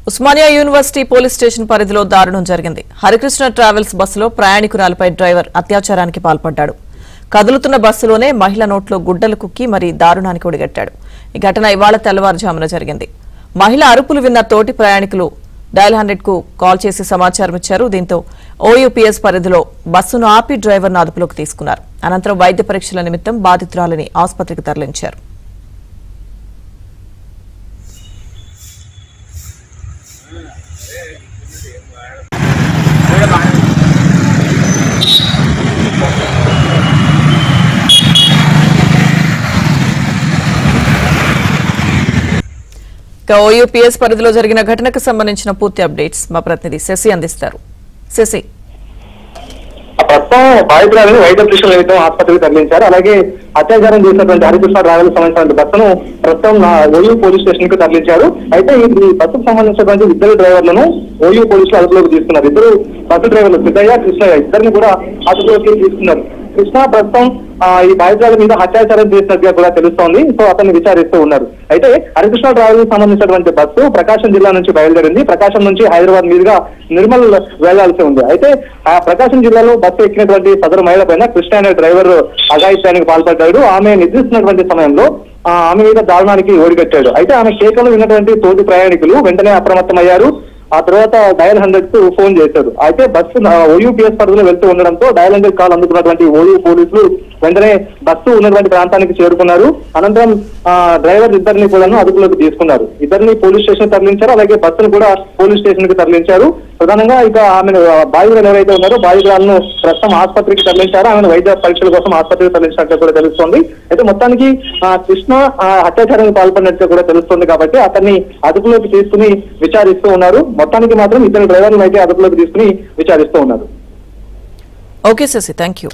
Osmania university police station పరిధిలో దారుణం జరిగింది. హరికృష్ణ ట్రావెల్స్ బస్సులో ప్రయాణికురాలపై డ్రైవర్ అత్యాచారానికి పాల్పడ్డాడు. కదులుతున్న బస్సులోనే మహిళ నోట్లో గుడ్డలు కుక్కి మరీ దారుణానికి ఒడిగట్టాడు. ఈ ఘటన ఇవాళ తెల్లవారుజామున జరిగింది. మహిళ అరుపులు విన్న తోటి ప్రయాణికులు డయల్ 100కు కాల్ చేసి సమాచారం ఇచ్చారు. దీంతో ఓయూపీఎస్ పరిధిలో బస్సును ఆపి డ్రైవర్ను అదుపులోకి తీసుకున్నారు. అనంతరం వైద్య పరీక్షల నిమిత్తం బాధితురాలిని ఆసుపత్రికి తరలించారు. ఓయూపీఎస్ పరిధిలో జరిగిన ఘటనకు సంబంధించిన పూర్తి అప్డేట్స్ మా ప్రతినిధి శశి అందిస్తారు. శశి, ప్రస్తుతం బాధితురాలను వైద్య పరీక్షల నిమిత్తం ఆసుపత్రికి తరలించారు. అలాగే అత్యాచారం చేసినటువంటి హరికృష్ణ ట్రావెల్స్ సంబంధించిన బస్సును ప్రస్తుతం ఓయూ పోలీస్ స్టేషన్ కు తరలించారు. అయితే ఈ బస్సుకు సంబంధించినటువంటి ఇద్దరు డ్రైవర్లను ఓయూ పోలీసులు అదుపులోకి తీసుకున్నారు. ఇద్దరు బస్సు డ్రైవర్లు సిద్ధయ్య, కృష్ణయ్య ఇద్దరిని కూడా అదుపులోకి తీసుకున్నారు. కృష్ణ ప్రస్తుతం ఈ బాధితుల మీద అత్యాచారం చేసినట్టుగా కూడా తెలుస్తోంది. సో అతన్ని విచారిస్తూ ఉన్నారు. అయితే హరికృష్ణ ట్రావెల్స్ సంబంధించినటువంటి బస్సు ప్రకాశం జిల్లా నుంచి బయలుదేరింది. ప్రకాశం నుంచి హైదరాబాద్ మీదుగా నిర్మల్ వెళ్లాల్సి ఉంది. అయితే ఆ ప్రకాశం జిల్లాలో బస్సు ఎక్కినటువంటి సదరు మహిళ పైన కృష్ణ అనే డ్రైవర్ అఘాయిత్యానికి పాల్పడ్డాడు. ఆమె నిద్రిస్తున్నటువంటి సమయంలో ఆమె మీద దారుణానికి ఓడిగట్టాడు. అయితే ఆమె కేకలు విన్నటువంటి తోటి ప్రయాణికులు వెంటనే అప్రమత్తమయ్యారు. ఆ తర్వాత డయల్ 100కు ఫోన్ చేశారు. అయితే బస్సు ఓయూపీఎస్ పరిధిలో వెళ్తూ ఉండడంతో డయల్ 100 కాల్ అందుకున్నటువంటి ఓయూ పోలీసులు వెంటనే బస్సు ఉన్నటువంటి ప్రాంతానికి చేరుకున్నారు. అనంతరం డ్రైవర్ ఇద్దరిని కూడా అదుపులోకి తీసుకున్నారు. ఇద్దరిని పోలీస్ స్టేషన్ తరలించారు. అలాగే బస్సును కూడా పోలీస్ స్టేషన్ కి తరలించారు. ప్రధానంగా ఇక ఆమెను బాధితులు ఎవరైతే ఉన్నారో బాధితులను ప్రస్తుతం ఆసుపత్రికి తరలించారు. ఆమెను వైద్య పరీక్షల కోసం ఆసుపత్రికి తరలించినట్టు కూడా తెలుస్తోంది. అయితే మొత్తానికి కృష్ణ అత్యాచారానికి పాల్పడినట్టు కూడా తెలుస్తుంది. కాబట్టి అతన్ని అదుపులోకి తీసుకుని విచారిస్తూ ఉన్నారు. మొత్తానికి మాత్రం ఇద్దరు డ్రైవర్లను అయితే అదుపులోకి తీసుకుని విచారిస్తూ ఉన్నారు. Okay Shashi, thank you.